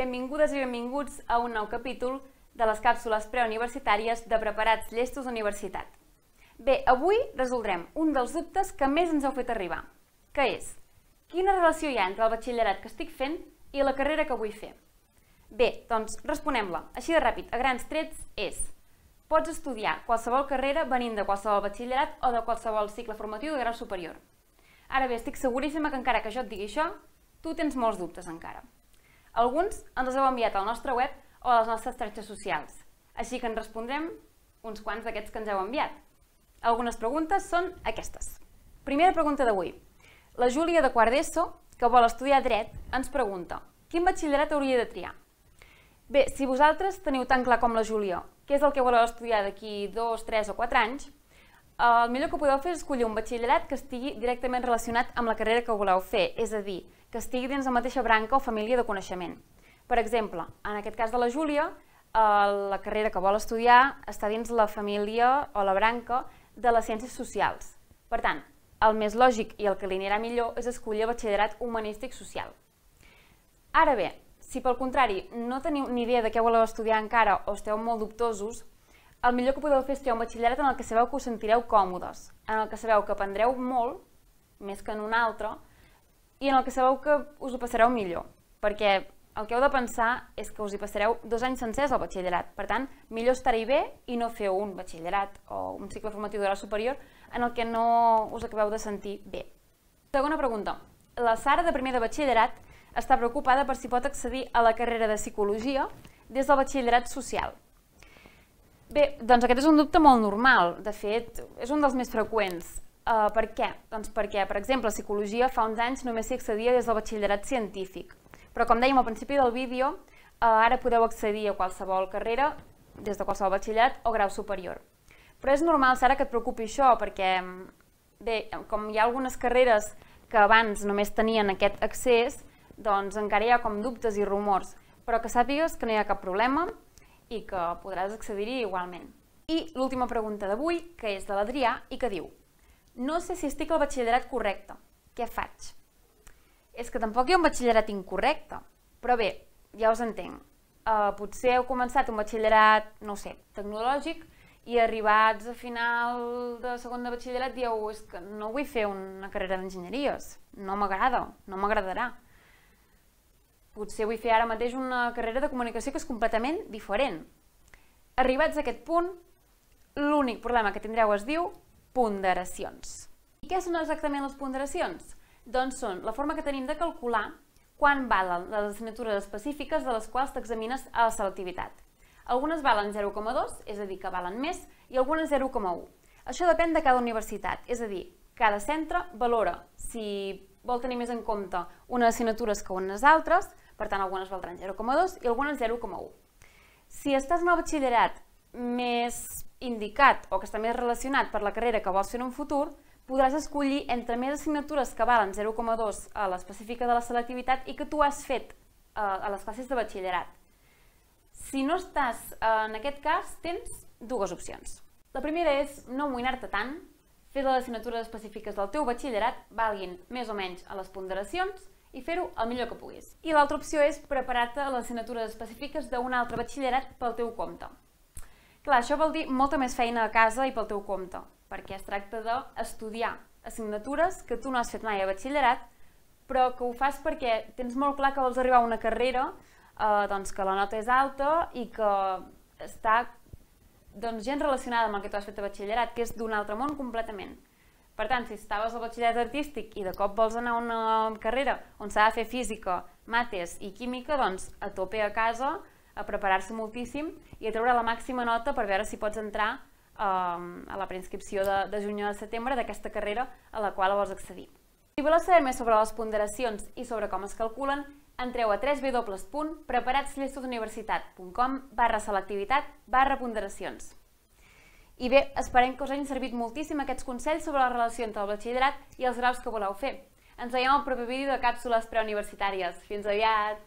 Benvingudes i benvinguts a un nou capítol de les càpsules preuniversitàries de Preparats Llestos Universitat. Bé, avui resoldrem un dels dubtes que més ens heu fet arribar, que és: quina relació hi ha entre el batxillerat que estic fent i la carrera que vull fer? Bé, doncs responem-la. Així de ràpid, a grans trets, és: pots estudiar qualsevol carrera venint de qualsevol batxillerat o de qualsevol cicle formatiu de grau superior. Ara bé, estic seguríssima que encara que jo et digui això, tu tens molts dubtes encara. Alguns ens els heu enviat al nostre web o a les nostres xarxes socials, així que en respondrem uns quants d'aquests que ens heu enviat. Algunes preguntes són aquestes. Primera pregunta d'avui. La Júlia de quart d'ESO, que vol estudiar dret, ens pregunta: quin batxillerat hauria de triar? Bé, si vosaltres teniu tan clar com la Júlia què és el que voleu estudiar d'aquí 2, 3 o 4 anys, el millor que podeu fer és escollir un batxillerat que estigui directament relacionat amb la carrera que voleu fer, és a dir, que estigui dins la mateixa branca o família de coneixement. Per exemple, en aquest cas de la Júlia, la carrera que vol estudiar està dins la família o la branca de les ciències socials. Per tant, el més lògic i el que li anirà millor és escollir el batxillerat humanístic social. Ara bé, si pel contrari no teniu ni idea de què voleu estudiar encara o esteu molt dubtosos, el millor que podeu fer és triar un batxillerat en el que sabeu que us sentireu còmodes, en el que sabeu que aprendreu molt, més que en un altre, i en el que sabeu que us ho passareu millor, perquè el que heu de pensar és que us hi passareu 2 anys sencers al batxillerat. Per tant, millor estar-hi bé i no fer un batxillerat o un cicle formatiu de grau superior en el que no us acabeu de sentir bé. Segona pregunta. La Sara, de primer de batxillerat, està preocupada per si pot accedir a la carrera de Psicologia des del batxillerat social. Bé, doncs aquest és un dubte molt normal. De fet, és un dels més freqüents. Per què? Doncs perquè, per exemple, a Psicologia fa uns anys només s'hi accedia des del batxillerat científic. Però, com dèiem al principi del vídeo, ara podeu accedir a qualsevol carrera des de qualsevol batxillerat o grau superior. Però és normal, Sara, que et preocupi això, perquè, bé, com hi ha algunes carreres que abans només tenien aquest accés, doncs encara hi ha com dubtes i rumors, però que sàpigues que no hi ha cap problema i que podràs accedir-hi igualment. I l'última pregunta d'avui, que és de l'Adrià i que diu: no sé si estic al batxillerat correcte, què faig? És que tampoc hi ha un batxillerat incorrecte, però bé, ja us entenc. Potser heu començat un batxillerat, no sé, tecnològic, i arribats a final de segon de batxillerat dieu: és que no vull fer una carrera d'enginyeries, no m'agrada, no m'agradarà. Potser vull fer ara mateix una carrera de comunicació que és completament diferent. Arribats a aquest punt, l'únic problema que tindreu es diu ponderacions. I què són exactament les ponderacions? Doncs són la forma que tenim de calcular quan valen les assignatures específiques de les quals t'examines a la selectivitat. Algunes valen 0,2, és a dir, que valen més, i algunes 0,1. Això depèn de cada universitat, és a dir, cada centre valora si vol tenir més en compte unes assignatures que unes altres, per tant, algunes valdran 0,2 i algunes 0,1. Si estàs en el batxillerat més indicat o que està més relacionat per la carrera que vols fer en un futur, podràs escollir entre més assignatures que valen 0,2 a l'específica de la selectivitat i que tu has fet a les classes de batxillerat. Si no estàs en aquest cas, tens dues opcions. La primera és no amoïnar-te tant, fer les assignatures específiques del teu batxillerat valguin més o menys a les ponderacions i fer-ho el millor que puguis. I l'altra opció és preparar-te a les assignatures específiques d'un altre batxillerat pel teu compte. Clar, això vol dir molta més feina a casa i pel teu compte, perquè es tracta d'estudiar assignatures que tu no has fet mai a batxillerat, però que ho fas perquè tens molt clar que vols arribar a una carrera que la nota és alta i que està gens relacionada amb el que tu has fet a batxillerat, que és d'un altre món completament. Per tant, si estaves al batxillerat artístic i de cop vols anar a una carrera on s'ha de fer física, mates i química, doncs a tope a casa, a preparar-se moltíssim i a treure la màxima nota per veure si pots entrar a la preinscripció de juny o de setembre d'aquesta carrera a la qual vols accedir. Si voleu saber més sobre les ponderacions i sobre com es calculen, entreu a www.preparatsllestosuniversitat.com/selectivitat/ponderacions. I bé, esperem que us hagin servit moltíssim aquests consells sobre la relació entre el batxillerat i els graus que voleu fer. Ens veiem al proper vídeo de càpsules preuniversitàries. Fins aviat!